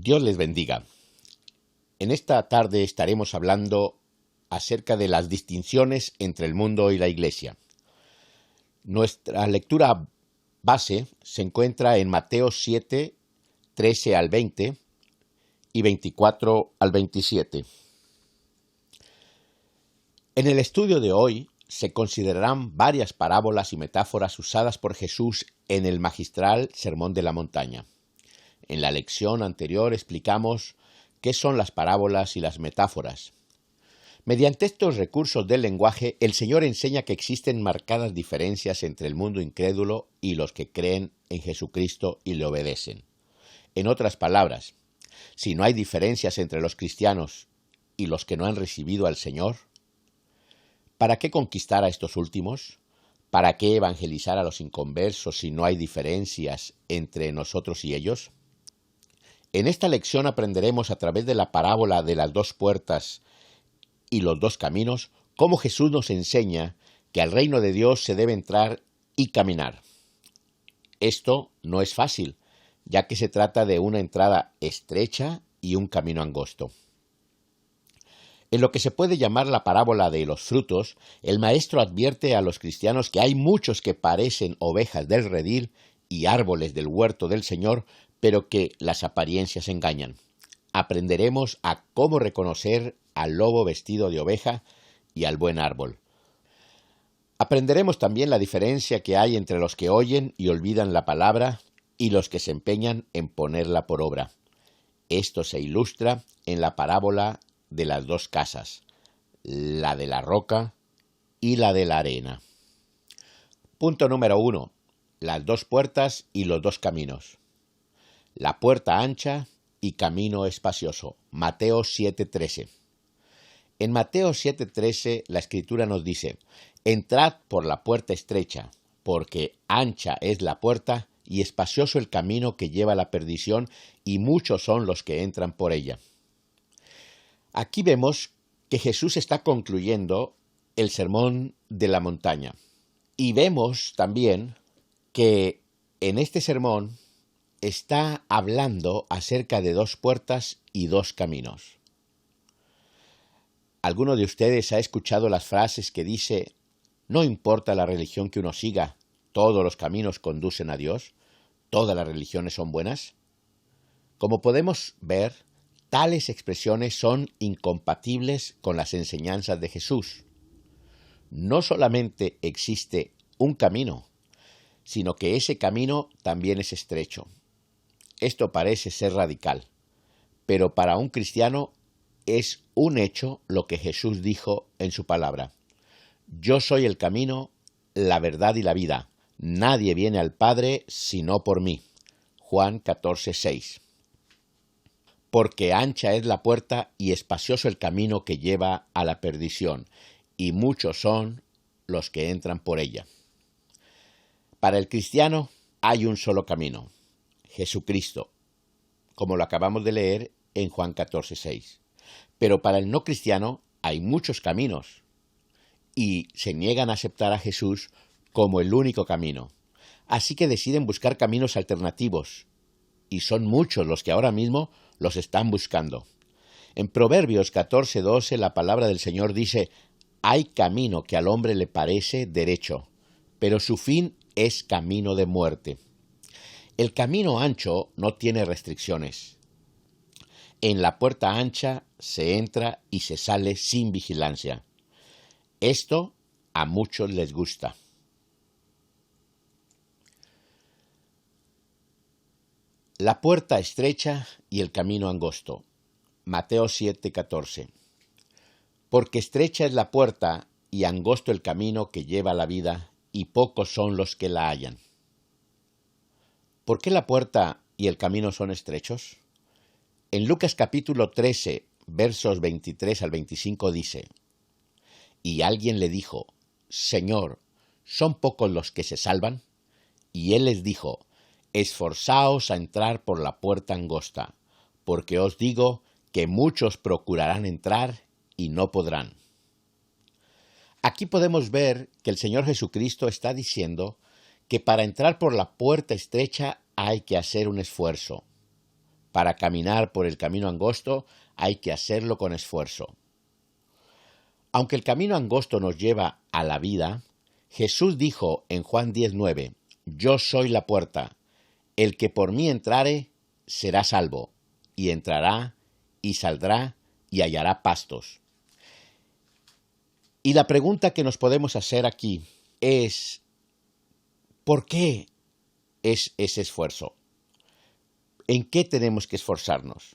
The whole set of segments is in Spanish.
Dios les bendiga. En esta tarde estaremos hablando acerca de las distinciones entre el mundo y la Iglesia. Nuestra lectura base se encuentra en Mateo 7, 13 al 20 y 24 al 27. En el estudio de hoy se considerarán varias parábolas y metáforas usadas por Jesús en el magistral Sermón de la Montaña. En la lección anterior explicamos qué son las parábolas y las metáforas. Mediante estos recursos del lenguaje, el Señor enseña que existen marcadas diferencias entre el mundo incrédulo y los que creen en Jesucristo y le obedecen. En otras palabras, si no hay diferencias entre los cristianos y los que no han recibido al Señor, ¿para qué conquistar a estos últimos? ¿Para qué evangelizar a los inconversos si no hay diferencias entre nosotros y ellos? En esta lección aprenderemos a través de la parábola de las dos puertas y los dos caminos cómo Jesús nos enseña que al reino de Dios se debe entrar y caminar. Esto no es fácil, ya que se trata de una entrada estrecha y un camino angosto. En lo que se puede llamar la parábola de los frutos, el maestro advierte a los cristianos que hay muchos que parecen ovejas del redil y árboles del huerto del Señor, pero que las apariencias engañan. Aprenderemos a cómo reconocer al lobo vestido de oveja y al buen árbol. Aprenderemos también la diferencia que hay entre los que oyen y olvidan la palabra y los que se empeñan en ponerla por obra. Esto se ilustra en la parábola de las dos casas, la de la roca y la de la arena. Punto número 1. Las dos puertas y los dos caminos. La puerta ancha y camino espacioso. Mateo 7:13. En Mateo 7:13 la Escritura nos dice: «Entrad por la puerta estrecha, porque ancha es la puerta y espacioso el camino que lleva a la perdición, y muchos son los que entran por ella». Aquí vemos que Jesús está concluyendo el Sermón de la Montaña. Y vemos también que en este sermón está hablando acerca de dos puertas y dos caminos. ¿Alguno de ustedes ha escuchado las frases que dice: «No importa la religión que uno siga, todos los caminos conducen a Dios, todas las religiones son buenas»? Como podemos ver, tales expresiones son incompatibles con las enseñanzas de Jesús. No solamente existe un camino, sino que ese camino también es estrecho. Esto parece ser radical, pero para un cristiano es un hecho lo que Jesús dijo en su palabra: «Yo soy el camino, la verdad y la vida. Nadie viene al Padre sino por mí». Juan 14:6. Porque ancha es la puerta y espacioso el camino que lleva a la perdición, y muchos son los que entran por ella. Para el cristiano hay un solo camino: Jesucristo, como lo acabamos de leer en Juan 14:6. Pero para el no cristiano hay muchos caminos, y se niegan a aceptar a Jesús como el único camino. Así que deciden buscar caminos alternativos, y son muchos los que ahora mismo los están buscando. En Proverbios 14:12 la palabra del Señor dice: «Hay camino que al hombre le parece derecho, pero su fin es camino de muerte». El camino ancho no tiene restricciones. En la puerta ancha se entra y se sale sin vigilancia. Esto a muchos les gusta. La puerta estrecha y el camino angosto. Mateo 7:14. Porque estrecha es la puerta y angosto el camino que lleva a la vida, y pocos son los que la hallan. ¿Por qué la puerta y el camino son estrechos? En Lucas capítulo 13, versos 23 al 25 dice: «Y alguien le dijo: Señor, ¿son pocos los que se salvan? Y él les dijo: Esforzaos a entrar por la puerta angosta, porque os digo que muchos procurarán entrar y no podrán». Aquí podemos ver que el Señor Jesucristo está diciendo que para entrar por la puerta estrecha hay que hacer un esfuerzo. Para caminar por el camino angosto hay que hacerlo con esfuerzo. Aunque el camino angosto nos lleva a la vida, Jesús dijo en Juan 10:9, «Yo soy la puerta. El que por mí entrare será salvo, y entrará y saldrá y hallará pastos». Y la pregunta que nos podemos hacer aquí es, ¿por qué es ese esfuerzo? ¿En qué tenemos que esforzarnos?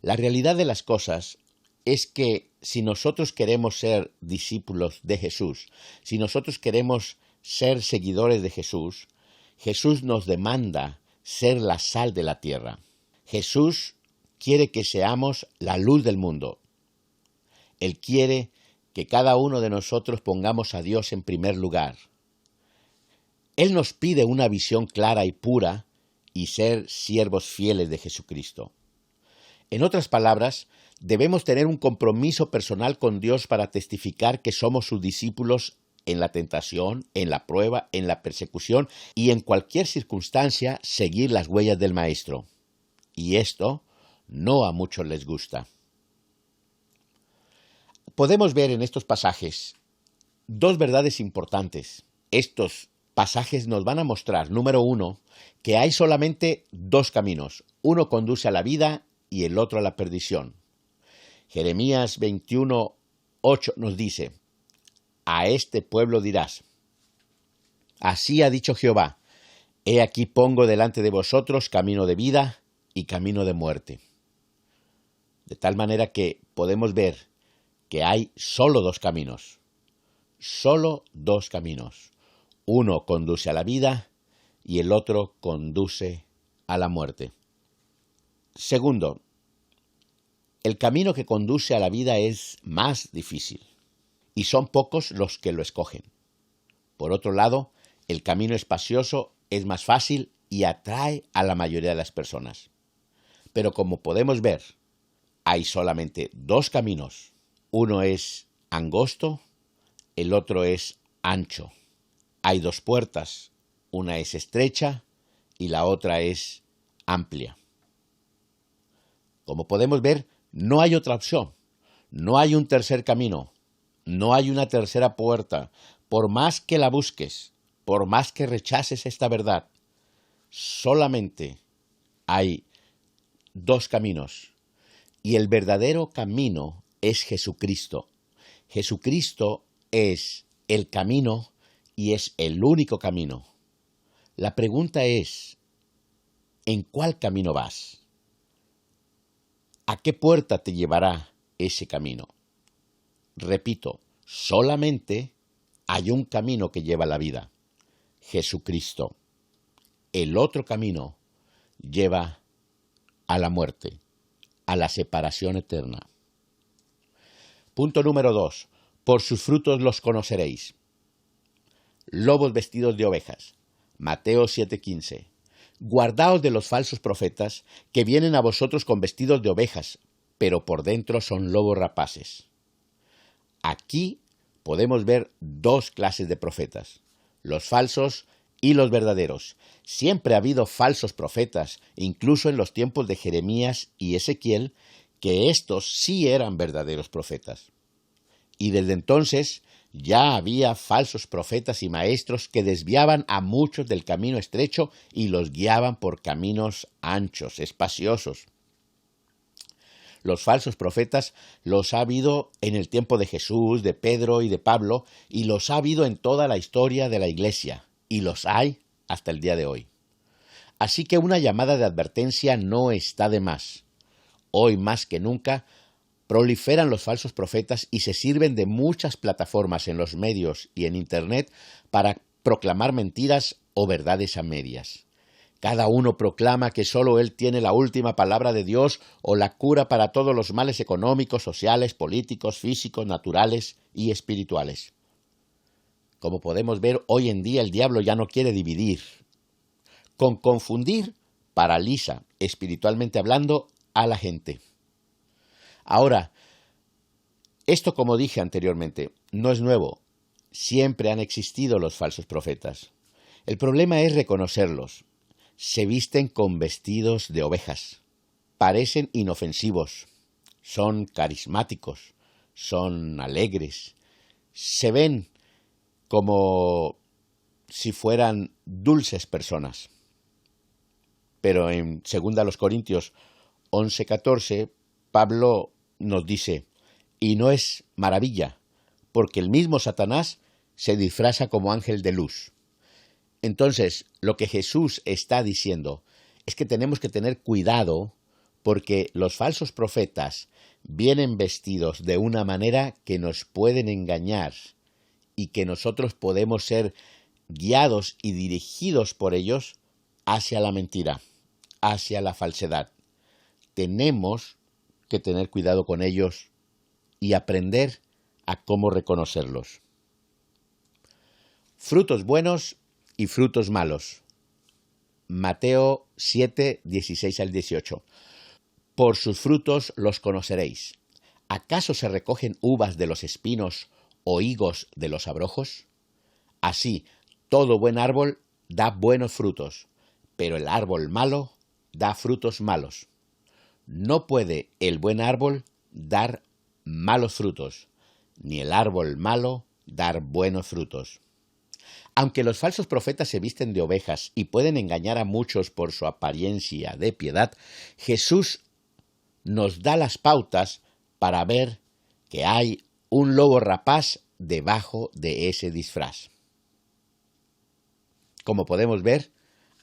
La realidad de las cosas es que si nosotros queremos ser discípulos de Jesús, si nosotros queremos ser seguidores de Jesús, Jesús nos demanda ser la sal de la tierra. Jesús quiere que seamos la luz del mundo. Él quiere que cada uno de nosotros pongamos a Dios en primer lugar. Él nos pide una visión clara y pura y ser siervos fieles de Jesucristo. En otras palabras, debemos tener un compromiso personal con Dios para testificar que somos sus discípulos en la tentación, en la prueba, en la persecución y en cualquier circunstancia seguir las huellas del Maestro. Y esto no a muchos les gusta. Podemos ver en estos pasajes dos verdades importantes. Estos pasajes nos van a mostrar, número uno, que hay solamente dos caminos. Uno conduce a la vida y el otro a la perdición. Jeremías 21:8 nos dice, «A este pueblo dirás, así ha dicho Jehová, he aquí pongo delante de vosotros camino de vida y camino de muerte». De tal manera que podemos ver que hay solo dos caminos. Solo dos caminos. Uno conduce a la vida y el otro conduce a la muerte. Segundo, el camino que conduce a la vida es más difícil y son pocos los que lo escogen. Por otro lado, el camino espacioso es más fácil y atrae a la mayoría de las personas. Pero como podemos ver, hay solamente dos caminos. Uno es angosto, el otro es ancho. Hay dos puertas, una es estrecha y la otra es amplia. Como podemos ver, no hay otra opción, no hay un tercer camino, no hay una tercera puerta. Por más que la busques, por más que rechaces esta verdad, solamente hay dos caminos. Y el verdadero camino es Jesucristo. Jesucristo es el camino y es el único camino. La pregunta es, ¿en cuál camino vas? ¿A qué puerta te llevará ese camino? Repito, solamente hay un camino que lleva a la vida, Jesucristo. El otro camino lleva a la muerte, a la separación eterna. Punto número 2. Por sus frutos los conoceréis. Lobos vestidos de ovejas. Mateo 7:15. Guardaos de los falsos profetas que vienen a vosotros con vestidos de ovejas, pero por dentro son lobos rapaces. Aquí podemos ver dos clases de profetas, los falsos y los verdaderos. Siempre ha habido falsos profetas, incluso en los tiempos de Jeremías y Ezequiel, que estos sí eran verdaderos profetas. Y desde entonces ya había falsos profetas y maestros que desviaban a muchos del camino estrecho y los guiaban por caminos anchos, espaciosos. Los falsos profetas los ha habido en el tiempo de Jesús, de Pedro y de Pablo, y los ha habido en toda la historia de la Iglesia, y los hay hasta el día de hoy. Así que una llamada de advertencia no está de más. Hoy más que nunca proliferan los falsos profetas y se sirven de muchas plataformas en los medios y en Internet para proclamar mentiras o verdades a medias. Cada uno proclama que solo él tiene la última palabra de Dios o la cura para todos los males económicos, sociales, políticos, físicos, naturales y espirituales. Como podemos ver, hoy en día el diablo ya no quiere dividir. Con confundir, paraliza, espiritualmente hablando, a la gente. Ahora, esto, como dije anteriormente, no es nuevo. Siempre han existido los falsos profetas. El problema es reconocerlos. Se visten con vestidos de ovejas. parecen inofensivos, son carismáticos, son alegres, se ven como si fueran dulces personas. Pero en 2 Corintios 11:14, Pablo nos dice, y no es maravilla, porque el mismo Satanás se disfraza como ángel de luz. Entonces, lo que Jesús está diciendo es que tenemos que tener cuidado porque los falsos profetas vienen vestidos de una manera que nos pueden engañar y que nosotros podemos ser guiados y dirigidos por ellos hacia la mentira, hacia la falsedad. Tenemos que tener cuidado con ellos y aprender a cómo reconocerlos. Frutos buenos y frutos malos. Mateo 7, 16 al 18. Por sus frutos los conoceréis. ¿Acaso se recogen uvas de los espinos o higos de los abrojos? Así, todo buen árbol da buenos frutos, pero el árbol malo da frutos malos. No puede el buen árbol dar malos frutos, ni el árbol malo dar buenos frutos. Aunque los falsos profetas se visten de ovejas y pueden engañar a muchos por su apariencia de piedad, Jesús nos da las pautas para ver que hay un lobo rapaz debajo de ese disfraz. Como podemos ver,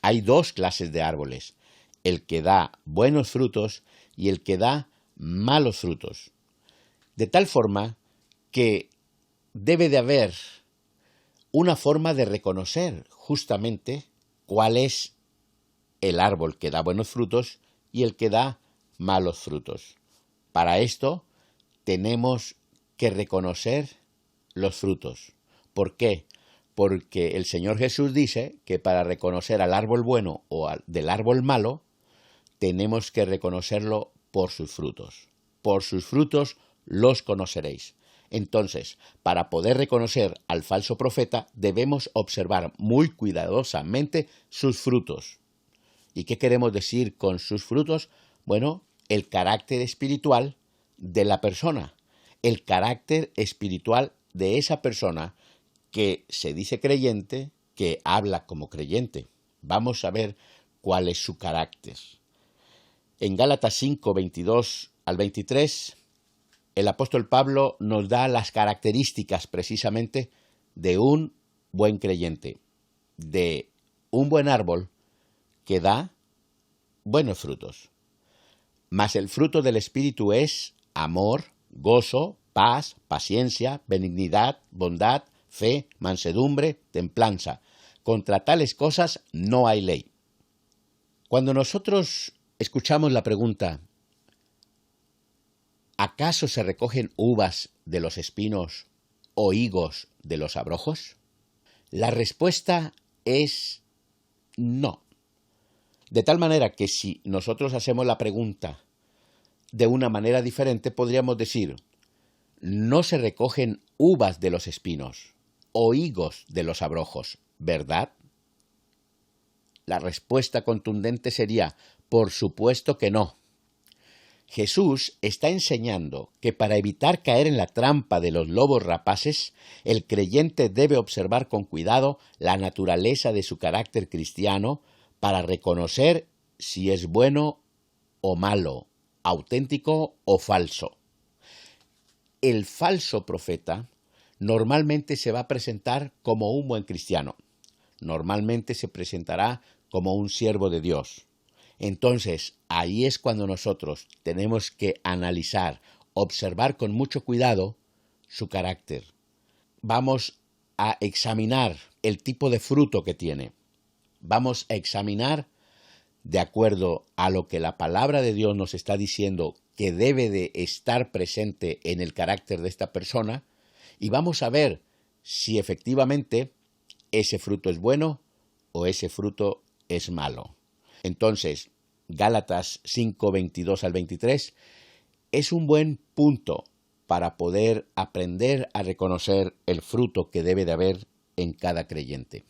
hay dos clases de árboles, el que da buenos frutos y el que da malos frutos. De tal forma que debe de haber una forma de reconocer justamente cuál es el árbol que da buenos frutos y el que da malos frutos. Para esto tenemos que reconocer los frutos. ¿Por qué? Porque el Señor Jesús dice que para reconocer al árbol bueno o del árbol malo, tenemos que reconocerlo por sus frutos. Por sus frutos los conoceréis. Entonces, para poder reconocer al falso profeta, debemos observar muy cuidadosamente sus frutos. ¿Y qué queremos decir con sus frutos? Bueno, el carácter espiritual de la persona, el carácter espiritual de esa persona que se dice creyente, que habla como creyente. Vamos a ver cuál es su carácter. En Gálatas 5, 22 al 23, el apóstol Pablo nos da las características precisamente de un buen creyente, de un buen árbol que da buenos frutos. Mas el fruto del Espíritu es amor, gozo, paz, paciencia, benignidad, bondad, fe, mansedumbre, templanza. Contra tales cosas no hay ley. Cuando nosotros escuchamos la pregunta, ¿acaso se recogen uvas de los espinos o higos de los abrojos? La respuesta es no. De tal manera que si nosotros hacemos la pregunta de una manera diferente, podríamos decir, no se recogen uvas de los espinos o higos de los abrojos, ¿verdad? La respuesta contundente sería, por supuesto que no. Jesús está enseñando que para evitar caer en la trampa de los lobos rapaces, el creyente debe observar con cuidado la naturaleza de su carácter cristiano para reconocer si es bueno o malo, auténtico o falso. El falso profeta normalmente se va a presentar como un buen cristiano. Normalmente se presentará como un siervo de Dios. Entonces, ahí es cuando nosotros tenemos que analizar, observar con mucho cuidado su carácter. Vamos a examinar el tipo de fruto que tiene. Vamos a examinar, de acuerdo a lo que la palabra de Dios nos está diciendo que debe de estar presente en el carácter de esta persona, y vamos a ver si efectivamente ese fruto es bueno o ese fruto es malo. Entonces, Gálatas 5, 22 al 23 es un buen punto para poder aprender a reconocer el fruto que debe de haber en cada creyente.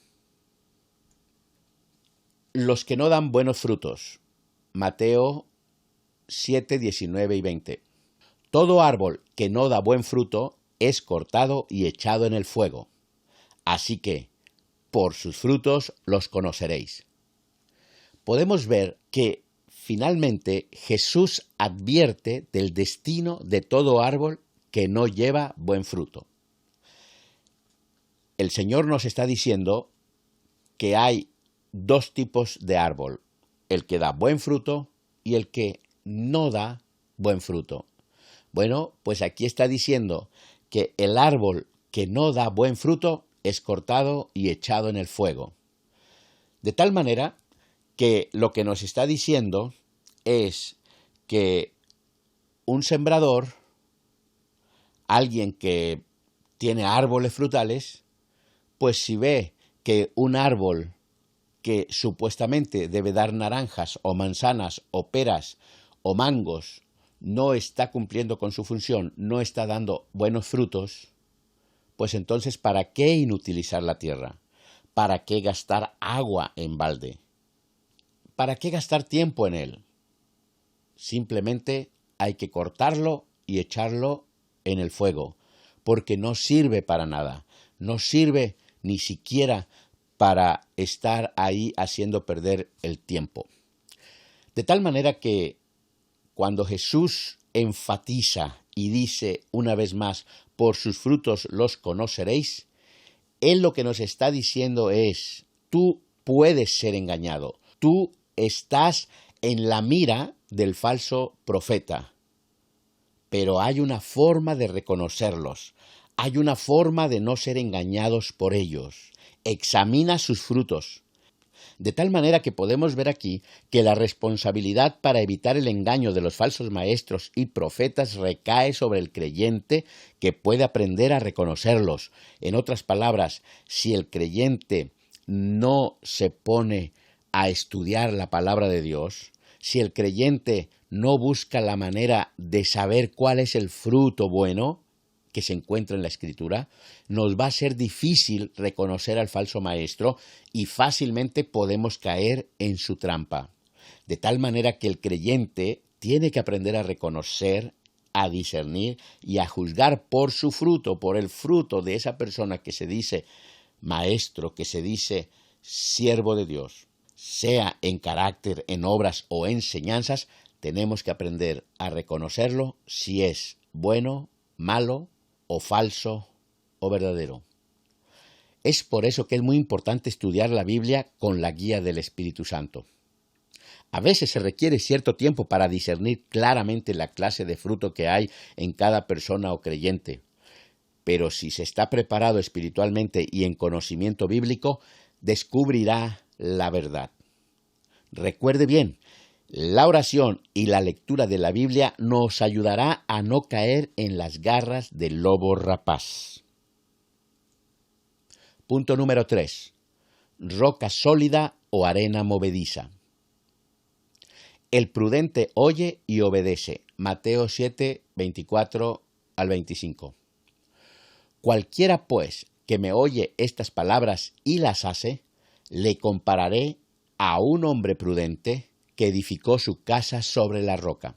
Los que no dan buenos frutos. Mateo 7, 19 y 20. Todo árbol que no da buen fruto es cortado y echado en el fuego. Así que, por sus frutos los conoceréis. Podemos ver que finalmente Jesús advierte del destino de todo árbol que no lleva buen fruto. El Señor nos está diciendo que hay dos tipos de árbol, el que da buen fruto y el que no da buen fruto. Bueno, pues aquí está diciendo que el árbol que no da buen fruto es cortado y echado en el fuego. De tal manera que lo que nos está diciendo es que un sembrador, alguien que tiene árboles frutales, pues si ve que un árbol que supuestamente debe dar naranjas o manzanas o peras o mangos no está cumpliendo con su función, no está dando buenos frutos, pues entonces ¿para qué inutilizar la tierra? ¿Para qué gastar agua en balde? ¿Para qué gastar tiempo en él? Simplemente hay que cortarlo y echarlo en el fuego, porque no sirve para nada, no sirve ni siquiera para estar ahí haciendo perder el tiempo. De tal manera que cuando Jesús enfatiza y dice una vez más, por sus frutos los conoceréis, Él lo que nos está diciendo es, tú puedes ser engañado, tú estás en la mira del falso profeta, pero hay una forma de reconocerlos, hay una forma de no ser engañados por ellos. Examina sus frutos. De tal manera que podemos ver aquí que la responsabilidad para evitar el engaño de los falsos maestros y profetas recae sobre el creyente, que puede aprender a reconocerlos. En otras palabras, si el creyente no se pone a estudiar la palabra de Dios, si el creyente no busca la manera de saber cuál es el fruto bueno que se encuentra en la Escritura, nos va a ser difícil reconocer al falso maestro y fácilmente podemos caer en su trampa. De tal manera que el creyente tiene que aprender a reconocer, a discernir y a juzgar por su fruto, por el fruto de esa persona que se dice maestro, que se dice siervo de Dios. Sea en carácter, en obras o enseñanzas, tenemos que aprender a reconocerlo si es bueno, malo, o falso, o verdadero. Es por eso que es muy importante estudiar la Biblia con la guía del Espíritu Santo. A veces se requiere cierto tiempo para discernir claramente la clase de fruto que hay en cada persona o creyente, pero si se está preparado espiritualmente y en conocimiento bíblico, descubrirá la verdad. Recuerde bien, la oración y la lectura de la Biblia nos ayudará a no caer en las garras del lobo rapaz. Punto número 3. Roca sólida o arena movediza. El prudente oye y obedece. Mateo 7, 24 al 25. Cualquiera, pues, que me oye estas palabras y las hace, le compararé a un hombre prudente que edificó su casa sobre la roca.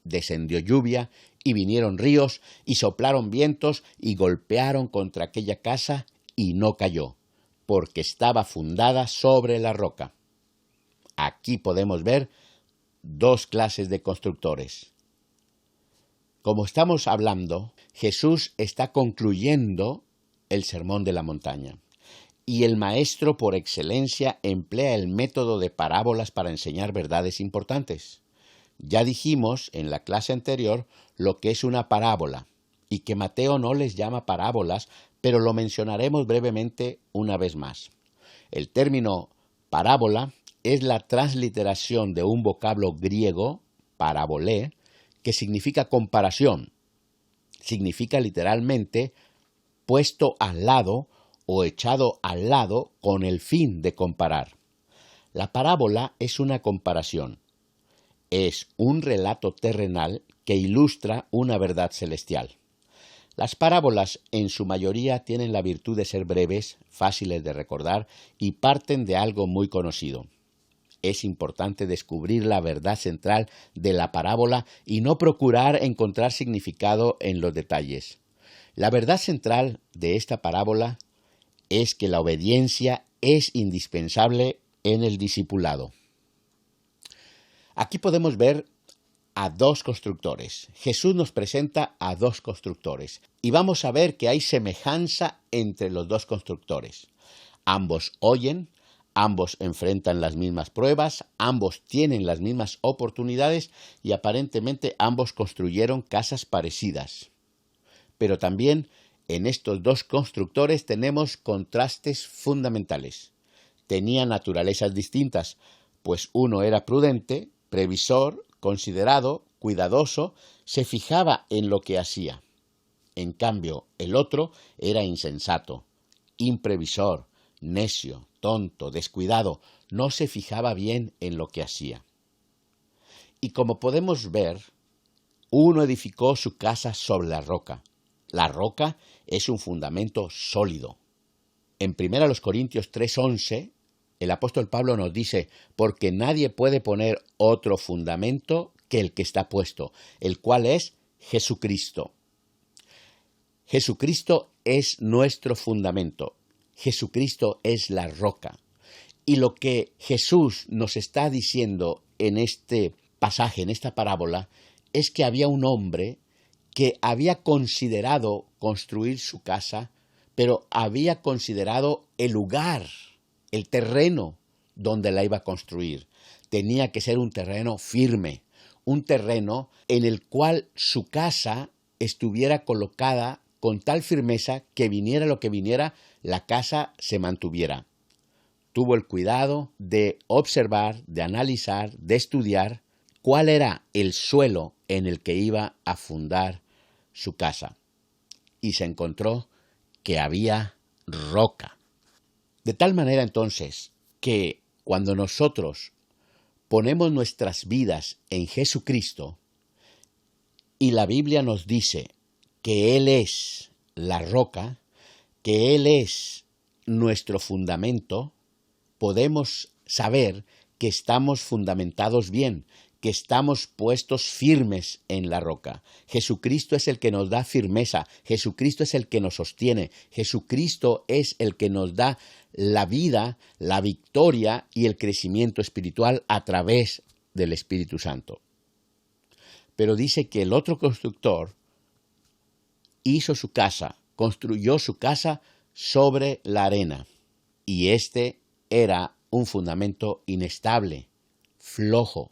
Descendió lluvia, y vinieron ríos, y soplaron vientos, y golpearon contra aquella casa, y no cayó, porque estaba fundada sobre la roca. Aquí podemos ver dos clases de constructores. Como estamos hablando, Jesús está concluyendo el Sermón de la Montaña. Y el maestro por excelencia emplea el método de parábolas para enseñar verdades importantes. Ya dijimos en la clase anterior lo que es una parábola, y que Mateo no les llama parábolas, pero lo mencionaremos brevemente una vez más. El término parábola es la transliteración de un vocablo griego, parabolé, que significa comparación. Significa literalmente puesto al lado o echado al lado con el fin de comparar. La parábola es una comparación. Es un relato terrenal que ilustra una verdad celestial. Las parábolas en su mayoría tienen la virtud de ser breves, fáciles de recordar y parten de algo muy conocido. es importante descubrir la verdad central de la parábola y no procurar encontrar significado en los detalles. La verdad central de esta parábola es que la obediencia es indispensable en el discipulado. Aquí podemos ver a dos constructores. Jesús nos presenta a dos constructores y vamos a ver que hay semejanza entre los dos constructores. Ambos oyen, ambos enfrentan las mismas pruebas, ambos tienen las mismas oportunidades y aparentemente ambos construyeron casas parecidas. Pero también en estos dos constructores tenemos contrastes fundamentales. Tenían naturalezas distintas, pues uno era prudente, previsor, considerado, cuidadoso, se fijaba en lo que hacía. En cambio, el otro era insensato, imprevisor, necio, tonto, descuidado, no se fijaba bien en lo que hacía. Y como podemos ver, uno edificó su casa sobre la roca. La roca es un fundamento sólido. En 1 Corintios 3:11, el apóstol Pablo nos dice, porque nadie puede poner otro fundamento que el que está puesto, el cual es Jesucristo. Jesucristo es nuestro fundamento. Jesucristo es la roca. Y lo que Jesús nos está diciendo en este pasaje, en esta parábola, es que había un hombre que había considerado construir su casa, pero había considerado el lugar, el terreno donde la iba a construir. Tenía que ser un terreno firme, un terreno en el cual su casa estuviera colocada con tal firmeza que viniera lo que viniera, la casa se mantuviera. Tuvo el cuidado de observar, de analizar, de estudiar cuál era el suelo en el que iba a fundar su casa. Y se encontró que había roca. De tal manera entonces que cuando nosotros ponemos nuestras vidas en Jesucristo y la Biblia nos dice que Él es la roca, que Él es nuestro fundamento, podemos saber que estamos fundamentados bien, que estamos puestos firmes en la roca. Jesucristo es el que nos da firmeza, Jesucristo es el que nos sostiene, Jesucristo es el que nos da la vida, la victoria y el crecimiento espiritual a través del Espíritu Santo. Pero dice que el otro constructor hizo su casa, construyó su casa sobre la arena, y este era un fundamento inestable, flojo.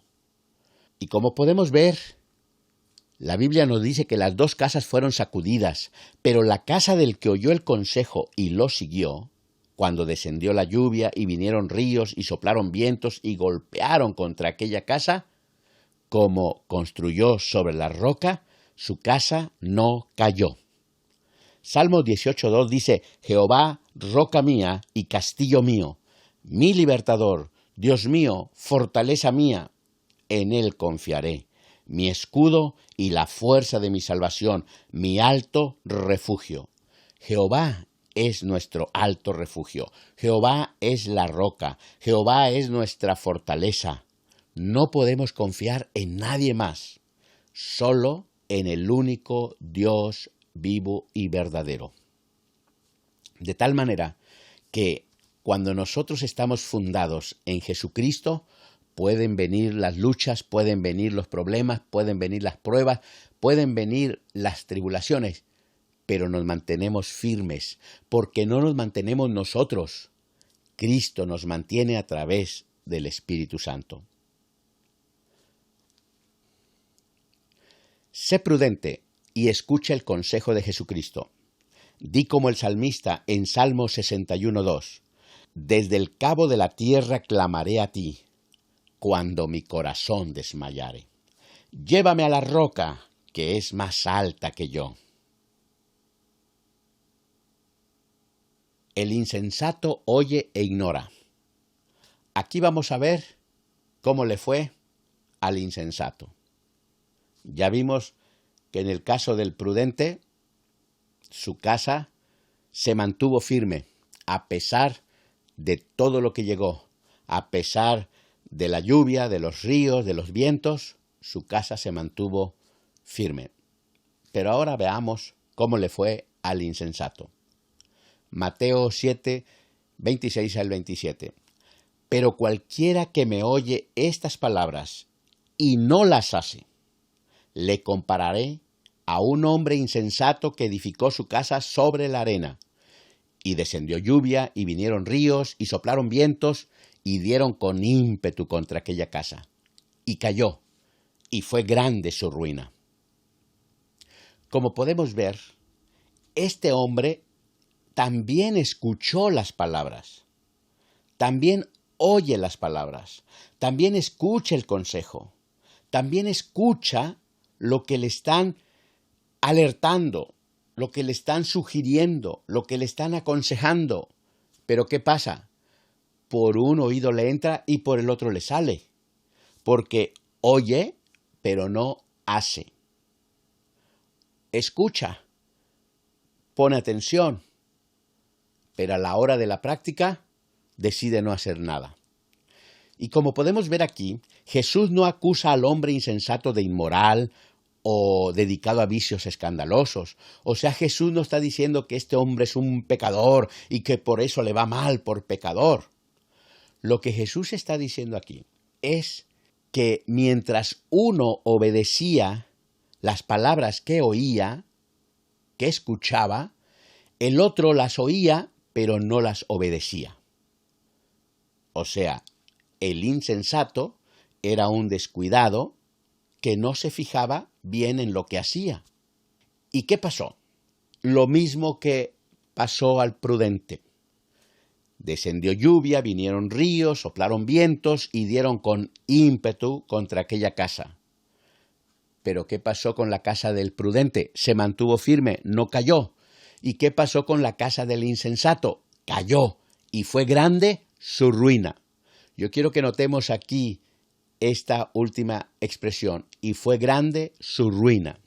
Y como podemos ver, la Biblia nos dice que las dos casas fueron sacudidas, pero la casa del que oyó el consejo y lo siguió, cuando descendió la lluvia y vinieron ríos y soplaron vientos y golpearon contra aquella casa, como construyó sobre la roca, su casa no cayó. Salmo 18:2 dice, Jehová, roca mía y castillo mío, mi libertador, Dios mío, fortaleza mía, en él confiaré, mi escudo y la fuerza de mi salvación, mi alto refugio. Jehová es nuestro alto refugio, Jehová es la roca, Jehová es nuestra fortaleza. No podemos confiar en nadie más, solo en el único Dios vivo y verdadero. De tal manera que cuando nosotros estamos fundados en Jesucristo, pueden venir las luchas, pueden venir los problemas, pueden venir las pruebas, pueden venir las tribulaciones, pero nos mantenemos firmes, porque no nos mantenemos nosotros. Cristo nos mantiene a través del Espíritu Santo. Sé prudente y escucha el consejo de Jesucristo. Di como el salmista en Salmo 61:2, desde el cabo de la tierra clamaré a ti, cuando mi corazón desmayare. Llévame a la roca, que es más alta que yo. El insensato oye e ignora. Aquí vamos a ver cómo le fue al insensato. Ya vimos que en el caso del prudente, su casa se mantuvo firme, a pesar de todo lo que llegó, a pesar de la lluvia, de los ríos, de los vientos, su casa se mantuvo firme. Pero ahora veamos cómo le fue al insensato. Mateo 7, 26 al 27. Pero cualquiera que me oye estas palabras y no las hace, le compararé a un hombre insensato que edificó su casa sobre la arena. Y descendió lluvia, y vinieron ríos, y soplaron vientos, y dieron con ímpetu contra aquella casa. Y cayó, y fue grande su ruina. Como podemos ver, este hombre también escuchó las palabras, también oye las palabras, también escucha el consejo, también escucha lo que le están alertando, lo que le están sugiriendo, lo que le están aconsejando. Pero ¿qué pasa? Por un oído le entra y por el otro le sale, porque oye, pero no hace. Escucha, pone atención, pero a la hora de la práctica decide no hacer nada. Y como podemos ver aquí, Jesús no acusa al hombre insensato de inmoral o dedicado a vicios escandalosos. O sea, Jesús no está diciendo que este hombre es un pecador y que por eso le va mal por pecador. Lo que Jesús está diciendo aquí es que mientras uno obedecía las palabras que oía, que escuchaba, el otro las oía, pero no las obedecía. O sea, el insensato era un descuidado que no se fijaba bien en lo que hacía. ¿Y qué pasó? Lo mismo que pasó al prudente. Descendió lluvia, vinieron ríos, soplaron vientos y dieron con ímpetu contra aquella casa. Pero ¿qué pasó con la casa del prudente? Se mantuvo firme, no cayó. ¿Y qué pasó con la casa del insensato? Cayó, y fue grande su ruina. Yo quiero que notemos aquí esta última expresión, y fue grande su ruina.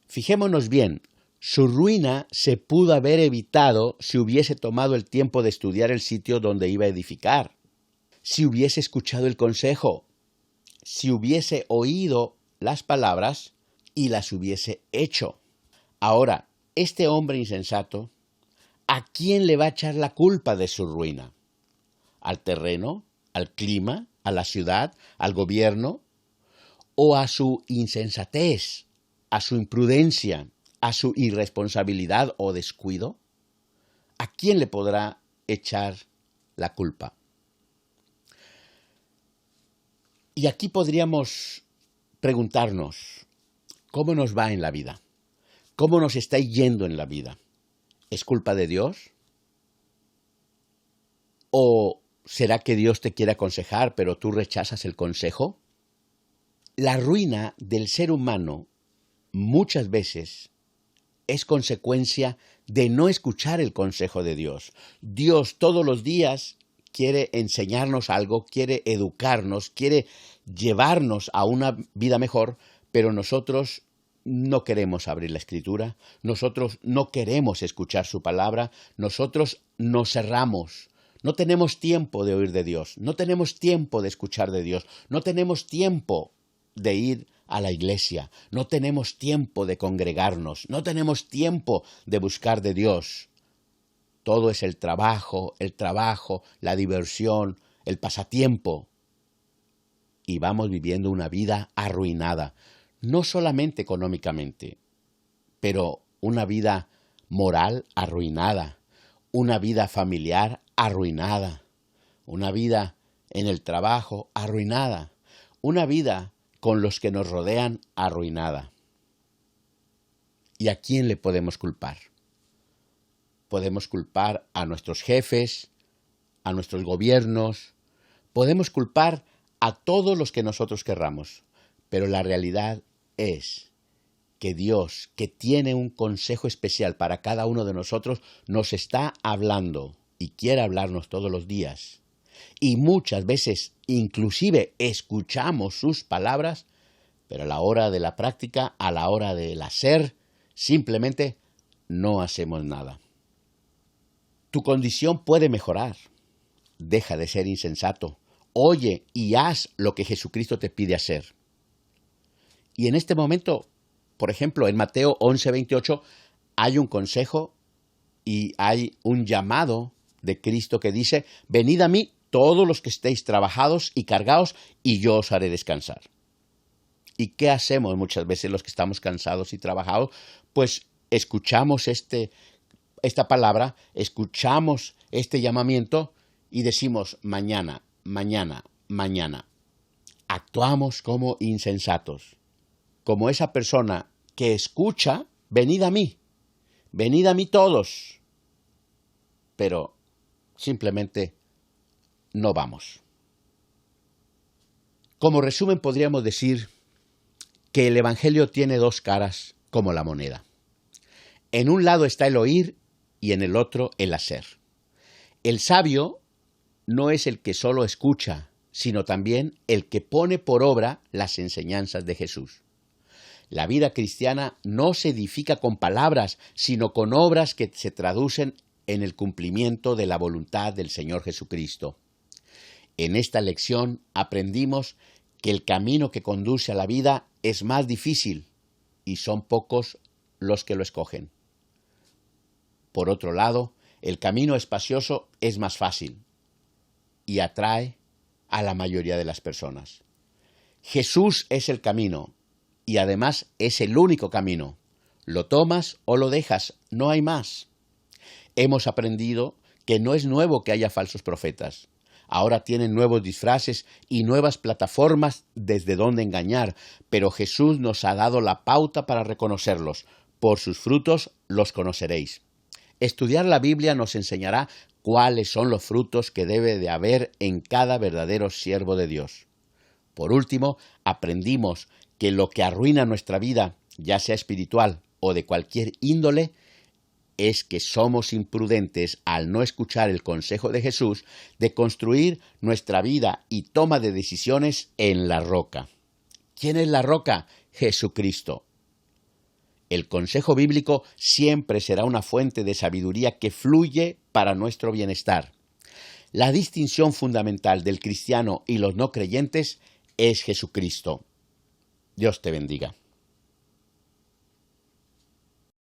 Fijémonos bien, su ruina se pudo haber evitado si hubiese tomado el tiempo de estudiar el sitio donde iba a edificar, si hubiese escuchado el consejo, si hubiese oído las palabras y las hubiese hecho. Ahora, este hombre insensato, ¿a quién le va a echar la culpa de su ruina? ¿Al terreno? ¿Al clima? ¿A la ciudad? ¿Al gobierno? ¿O a su insensatez? ¿A su imprudencia? ¿A su irresponsabilidad o descuido? ¿A quién le podrá echar la culpa? Y aquí podríamos preguntarnos, ¿cómo nos va en la vida? ¿Cómo nos está yendo en la vida? ¿Es culpa de Dios? ¿O será que Dios te quiere aconsejar, pero tú rechazas el consejo? La ruina del ser humano muchas veces es consecuencia de no escuchar el consejo de Dios. Dios todos los días quiere enseñarnos algo, quiere educarnos, quiere llevarnos a una vida mejor, pero nosotros no queremos abrir la Escritura, nosotros no queremos escuchar su palabra, nosotros nos cerramos. No tenemos tiempo de oír de Dios, no tenemos tiempo de escuchar de Dios, no tenemos tiempo de ir a la iglesia, no tenemos tiempo de congregarnos, no tenemos tiempo de buscar de Dios. Todo es el trabajo, la diversión, el pasatiempo. Y vamos viviendo una vida arruinada, no solamente económicamente, pero una vida moral arruinada, una vida familiar arruinada, una vida en el trabajo arruinada, una vida con los que nos rodean arruinada. ¿Y a quién le podemos culpar? Podemos culpar a nuestros jefes, a nuestros gobiernos, podemos culpar a todos los que nosotros querramos, pero la realidad es que Dios, que tiene un consejo especial para cada uno de nosotros, nos está hablando y quiere hablarnos todos los días. Y muchas veces inclusive escuchamos sus palabras, pero a la hora de la práctica, a la hora del hacer, simplemente no hacemos nada. Tu condición puede mejorar. Deja de ser insensato. oye y haz lo que Jesucristo te pide hacer. Y en este momento, por ejemplo, en Mateo 11:28, hay un consejo y hay un llamado de Cristo que dice: venid a mí todos los que estéis trabajados y cargados, y yo os haré descansar. ¿Y qué hacemos muchas veces los que estamos cansados y trabajados? Pues escuchamos esta palabra, escuchamos este llamamiento y decimos: mañana, mañana, mañana. Actuamos como insensatos, como esa persona que escucha: venid a mí todos, pero simplemente no vamos. Como resumen, podríamos decir que el Evangelio tiene dos caras como la moneda. En un lado está el oír y en el otro el hacer. El sabio no es el que solo escucha, sino también el que pone por obra las enseñanzas de Jesús. La vida cristiana no se edifica con palabras, sino con obras que se traducen en el cumplimiento de la voluntad del Señor Jesucristo. En esta lección aprendimos que el camino que conduce a la vida es más difícil y son pocos los que lo escogen. Por otro lado, el camino espacioso es más fácil y atrae a la mayoría de las personas. Jesús es el camino y además es el único camino. Lo tomas o lo dejas, no hay más. Hemos aprendido que no es nuevo que haya falsos profetas. Ahora tienen nuevos disfraces y nuevas plataformas desde donde engañar, pero Jesús nos ha dado la pauta para reconocerlos. Por sus frutos los conoceréis. Estudiar la Biblia nos enseñará cuáles son los frutos que debe de haber en cada verdadero siervo de Dios. Por último, aprendimos que lo que arruina nuestra vida, ya sea espiritual o de cualquier índole, es que somos imprudentes al no escuchar el consejo de Jesús de construir nuestra vida y toma de decisiones en la roca. ¿Quién es la roca? Jesucristo. El consejo bíblico siempre será una fuente de sabiduría que fluye para nuestro bienestar. La distinción fundamental del cristiano y los no creyentes es Jesucristo. Dios te bendiga.